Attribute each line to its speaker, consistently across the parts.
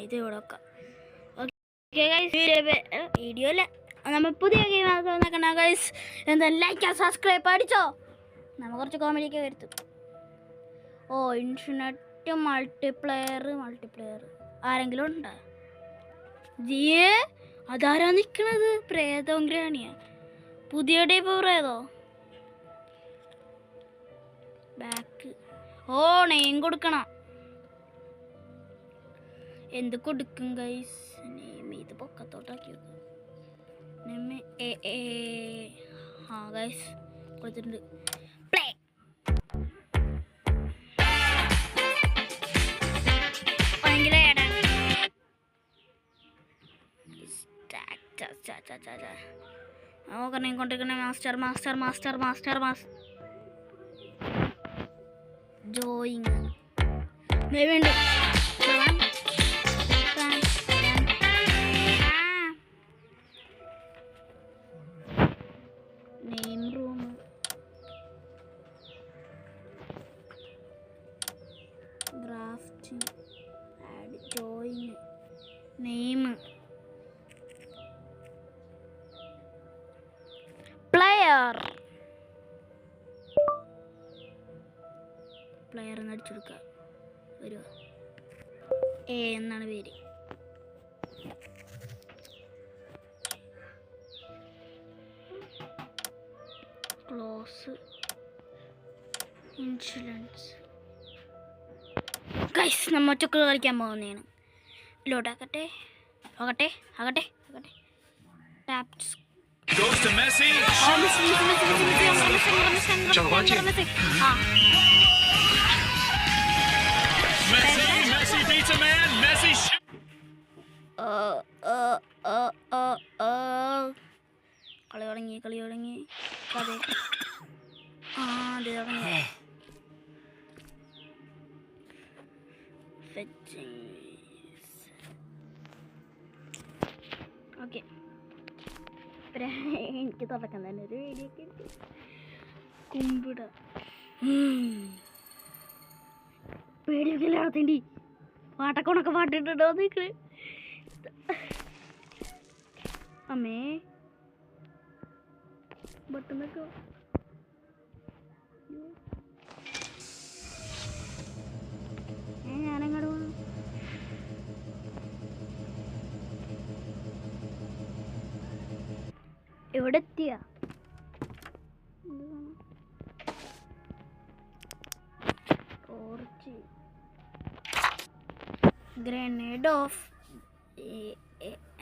Speaker 1: ഇത് ഇവിടെ വെക്കാം. ഓക്കെ ഗൈസ്, വീഡിയോ അല്ല, നമ്മൾ പുതിയ ഗെയിം നോക്കണ ഗൈസ്. എന്താ ലൈക്ക് സബ്സ്ക്രൈബ് അടിച്ചോ. നമ്മൾ കുറച്ച് കോമഡിയൊക്കെ വരുത്തും. ഓ ഇൻഫിനിറ്റ് മൾട്ടിപ്ലെയർ ആരെങ്കിലും ഉണ്ടോ? ജിയെ അതാരാ നിൽക്കണത്? പ്രേതവും ഗ്രാണിയാ? പുതിയ ടൈപ്പ് പ്രേതോ? ബാക്ക്. ഓ നെയിം കൊടുക്കണം. എന്ത് കൊടുക്കും ഗൈസ്? നെയിം ഇത് പൊക്കത്തോട്ടാക്കി വെക്കും. ഗൈസ് കൊടുത്തിട്ടുണ്ട്. പ്ലേ. ഭയങ്കര കൊണ്ടിരിക്കണേ. മാസ്റ്റർ ജോയിങ് വേണ്ട. Name room grafting add ജോയിങ് name player എന്ന് അടിച്ചെടുക്കുക. വരുമോ? എന്നാണ് പേര്. Close insurance. ഗൈസ് നമ്മൾ ഒറ്റക്ക് കളിക്കാൻ പോകുന്നതാണ്. ലോഡാക്കട്ടെ. ആകട്ടെ. Taps.
Speaker 2: Goes to Messi. Messi beats a man. Messi.
Speaker 1: കളി തുടങ്ങി. അതെ തുടങ്ങി. ഓക്കെ, എനിക്ക് തുടക്കം തന്നെ ഒരു വീഡിയോ ഒക്കെ കുമ്പിട പേടിയൊക്കെ പാട്ടക്കോണൊക്കെ പാട്ടിട്ടുണ്ടോ നിക്ക്. അമ്മേ ബട്ടണൊക്കെ ഞാനങ്ങോട്ട് പോകണം. എവിടെ എത്തിയ? Grenade of.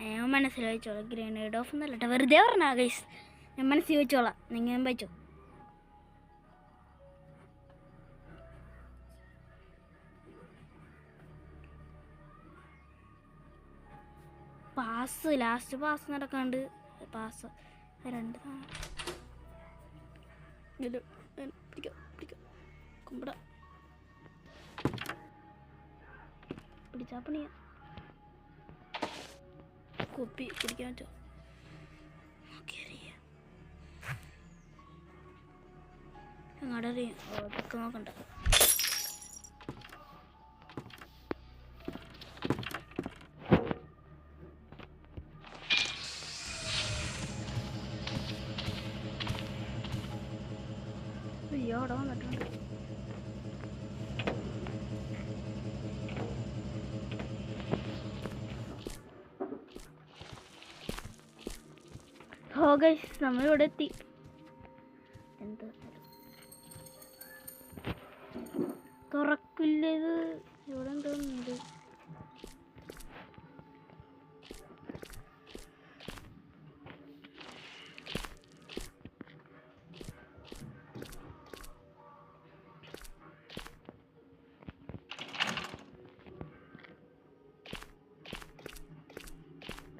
Speaker 1: ഞാൻ മനസ്സിൽ വെച്ചോളാം. ഗ്രനേഡ് ഓഫ് എന്നല്ല, വെറുതെ പറഞ്ഞാ ഗൈസ്. ഞാൻ മനസ്സിൽ വെച്ചോളാം. നിങ്ങൾ വെച്ചോ. Last pass നടക്കാണ്ട്. പാസ് രണ്ട് കുമ്പട പിടിച്ചാ പണിയാ. കുപ്പി കുടിക്കാൻ പറ്റോ? അങ്ങോട്ടറിയാം. അതൊക്കെ നോക്കണ്ട. അവിടെ വന്നിട്ടുണ്ട്. ഗൈസ് നമ്മളിവിടെ എത്തി. എന്താ തുറക്കില്ല ഇത്? ഇവിടെ എന്തോന്നുണ്ട്?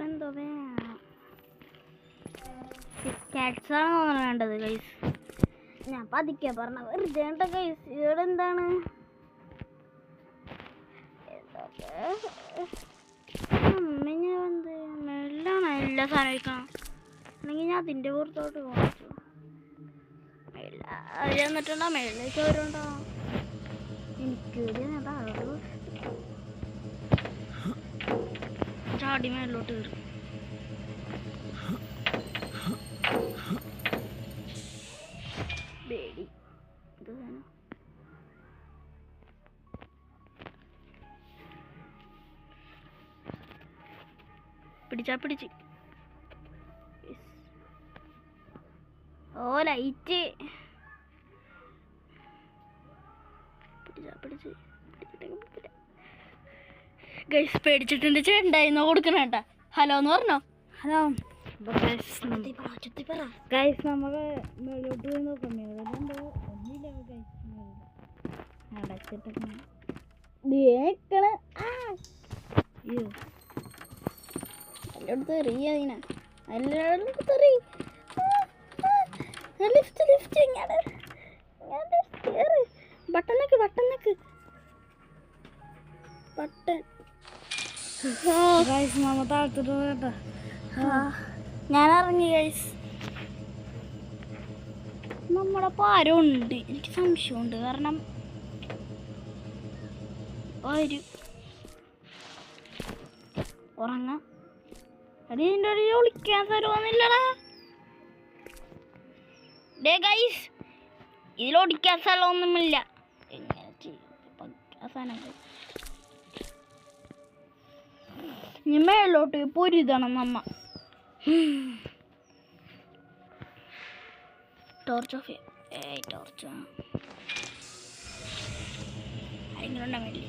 Speaker 1: എന്തോ ക്യാറ്റ്സാണ് തോന്നുന്നു വേണ്ടത് ഗൈസ്. ഞാൻ പതിക്കാ പറഞ്ഞ വെറുതെ കേട്ടോ ഗൈസ്. ഇവിടെ എന്താണ്? മെല്ലാണ് എല്ലാ സാധനം വയ്ക്കണം. അല്ലെങ്കിൽ ഞാൻ അതിൻ്റെ പുറത്തോട്ട് പോകണം. എല്ലാവരും വന്നിട്ടുണ്ടോ? മേളിലേക്ക് വരുന്നുണ്ടോ? എനിക്ക് ചാടി മേലോട്ട് കയറും. പേടി പിടിച്ച് ഓ ലൈറ്റ് പിടിച്ച് ഗൈസ് പേടിച്ചിട്ടുണ്ട്. ചേണ്ടായിന്നോ കൊടുക്കണേട്ടാ. ഹലോ എന്ന് പറഞ്ഞോ. ഹലോ ഗൈസ് നമ്മള് മേലോട്ട് പോയി നോക്കാം. മേലുണ്ടോ ഒന്നുമില്ല ഗൈസ്. അടച്ചിട്ടേക്കണ എല്ലായിടത്തും എറിയ അതിനാ. എല്ലായിടത്തും എറി. ലിഫ്റ്റ് ഇങ്ങനെ ബട്ടൺ നമ്മ താഴ്ത്തിട്ട് കേട്ടാ. ഞാൻ ഇറങ്ങി ഗൈസ്. നമ്മുടെ പാരം ഉണ്ട്. എനിക്ക് സംശയമുണ്ട്. കാരണം ഉറങ്ങാം. അടി ഇതിൻ്റെ ഒരു ഒളിക്കാൻ തരുമോന്നില്ലടാ. ഡേ ഗൈസ് ഇതിൽ ഒടിക്കാൻ സ്ഥലമൊന്നുമില്ല. എങ്ങനെ അവസാനം ഇനി മേലോട്ട് പൊരിതണം നമ്മ. ടോർച്ച് ഓഫ് ടോർച്ച് ആരെങ്കിലും ഉണ്ടാ വേണ്ടി.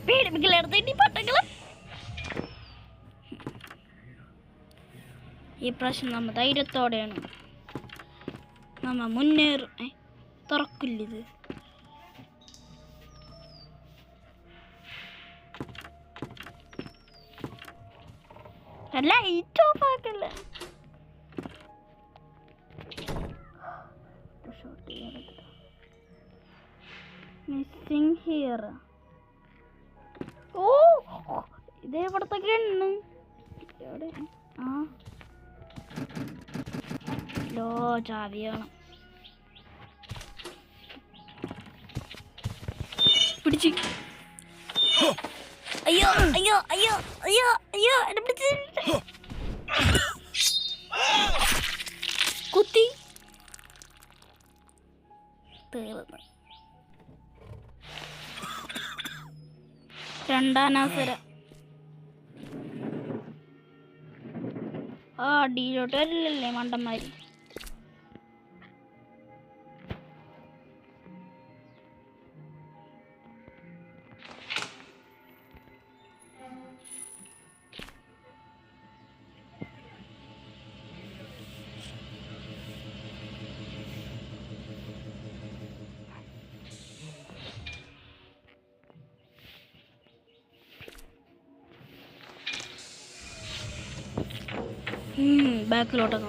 Speaker 1: പേടിപ്പിക്കലെടുത്തിട്ട് പട്ടങ്ങള്. ഈ പ്രാവശ്യം നമ്മ ധൈര്യത്തോടെയാണ് നമ്മ മുന്നേറും. തുറക്കില്ലിത്. ലൈറ്റ് ഓഫ് ആക്കല്ല. Missing here. ഓ ഇതേ ഇവിടത്തെ ഗണ്ണ്. ലോ ചാവിയാണ്. പിടിച്ച് അയ്യോ എന്നെ പിടിച്ച് കുത്തി തീർന്നു. രണ്ടാനാസരം അടിയിലോട്ട് വരില്ലല്ലേ മണ്ടന്മാര്. ബാക്കിലോട്ടൊക്കെ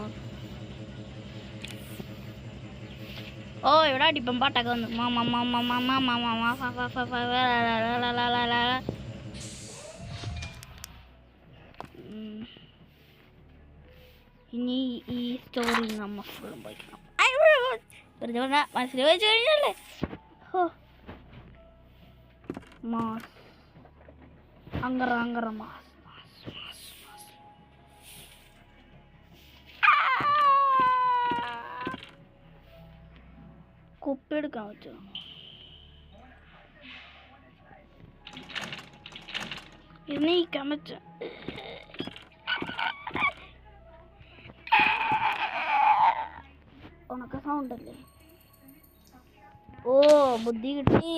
Speaker 1: ഓ ഇവിടെ അടിപ്പം പാട്ടൊക്കെ വന്നു. ഇനി ഈ സ്റ്റോറി നമ്മ ഫുള്ളും പോയിക്കണം. വെറുതെ പറഞ്ഞാൽ മനസ്സിൽ വെച്ച് കഴിഞ്ഞല്ലേ. മാസ് അങ്ങറ മാസ് കുപ്പി എടുക്കാൻ പറ്റുമോ? ഇത് നീക്കാൻ പറ്റും. ഉണക്ക സൗണ്ട് അല്ലേ. ഓ ബുദ്ധി കിട്ടി.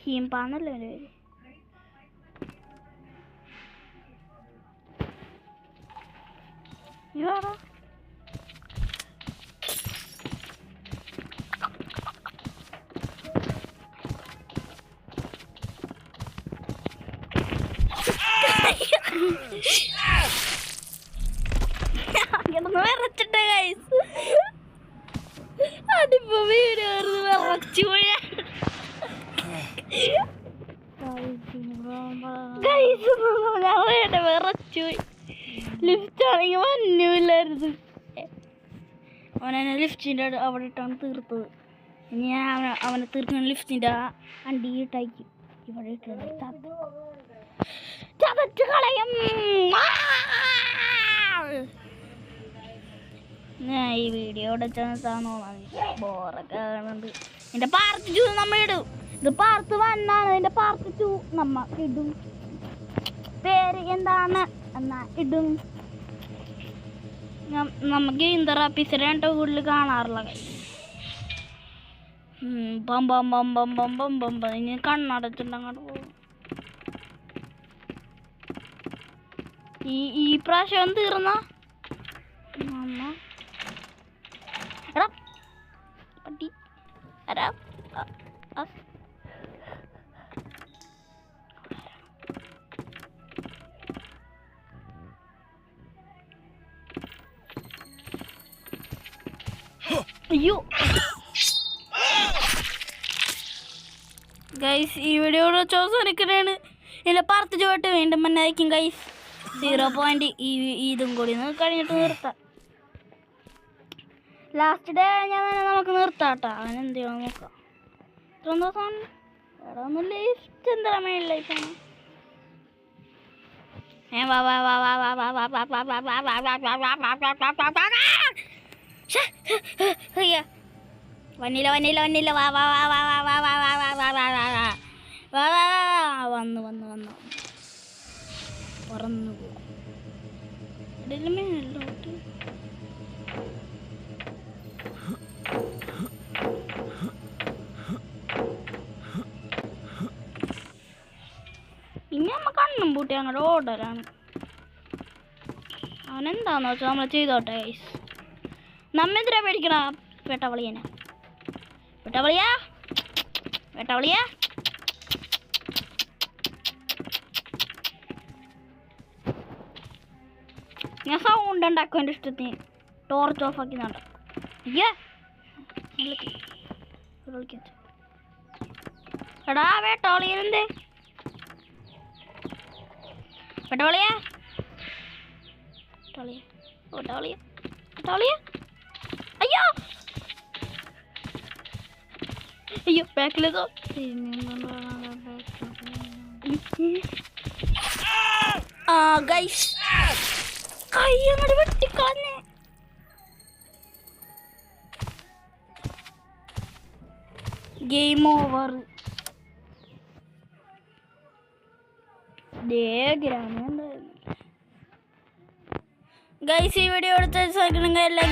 Speaker 1: ഹീംപാന്നല്ലേ എൻ്റെ പേര്. ഇതാടാ വിറച്ചിട്ട ഗൈസ്. അതിപ്പോ വീട് വിറച്ചു പോയ ഗൈസ് വിറച്ചു പോയി. ലിഫ്റ്റ് ആണെങ്കിൽ മഞ്ഞില്ലായിരുന്നു. അവനെന്നെ ലിഫ്റ്റിൻ്റെ അവിടെ ഇട്ടാണ് തീർത്തത്. ഇനി ഞാൻ അവനെ തീർക്കുന്ന ലിഫ്റ്റിൻ്റെ അണ്ടിയിട്ടായിരിക്കും ഇവിടെ ഇട്ടത്. ചതച്ച് കളയും. ഞാൻ ഈ വീഡിയോ ഇവിടെ ചെന്നോ ബോറൊക്കെ കാണുന്നുണ്ട്. ഇതിൻ്റെ പാർട്ട് 2 നമ്മൾ ഇടും. ഇത് പാർട്ട് 1 ആണ്. ഇതിൻ്റെ പാർട്ട് 2 നമ്മ ഇടും. പേര് എന്താണ് എന്നാ ഇടും. നമുക്ക് ഗെയിം തെറാപ്പീസിൽ 2 കൂടുതൽ കാണാറില്ല. ബം ബം ബം ബം ബം ബം ബം ബം. ഇനി കണ്ണടച്ചിട്ട് അങ്ങോട്ട് പോകും. ഈ പ്രാവശ്യം തീർന്ന എടാ പട്ടി അരാ അയ്യോ ഗൈസ്, ഈ വീഡിയോയുടെ ചോദിക്കാനാണ്. ഇതിൻ്റെ പാർട്ട് ചോട്ട് വീണ്ടും മന്നായിരിക്കും ഗൈസ്. 0 ഇതും കൂടി കഴിഞ്ഞിട്ട് നിർത്താം. ലാസ്റ്റ് ഡേ ഞാൻ നമുക്ക് നിർത്താം കേട്ടോ. അവൻ എന്ത് ചെയ്യണം നോക്കാം. ഇത്ര ദിവസം ഇവിടെ ഒന്നും ലിഫ്റ്റ് എന്താ മേളിലേക്കാണ്. വന്നില്ല വന്നില്ല വന്നില്ല. വാ വാ വാ വാ വാ വാ വാ വാ വാ വാ വാ വാ വാ വാ വന്നു വന്നു വന്നു പറന്നു പോകും. മേലോട്ട് പിന്നെ നമ്മ കണ്ണും പൂട്ടി അങ്ങോട്ട് ഓർഡറാണ്. അവനെന്താന്ന് വെച്ചാൽ നമ്മൾ ചെയ്തോട്ടെ ഗൈസ്. നമ്മെന്തിനാ പേടിക്കണ വേട്ടവളിയനെ? വേട്ടവളിയാ വേട്ടവളിയാ. ഞാൻ സൗണ്ട് ഉണ്ടാക്കും എൻ്റെ ഇഷ്ടത്തിന്. ടോർച്ച് ഓഫ് ആക്കി നടക്കും. എടാ വേട്ടവളിയനെന്തേ? വേട്ടവളിയാ വേട്ടവളിയാ വേട്ടവളിയാ വേട്ടവളിയാ. അയ്യോ അയ്യോ ബാക്കിലേതോ. ഗൈസ് കൈ അങ്ങോട്ട് വെട്ടിക്കളഞ്ഞേ. Game over. ഗൈസ് ഈ വീഡിയോ എടുത്ത് എല്ലാം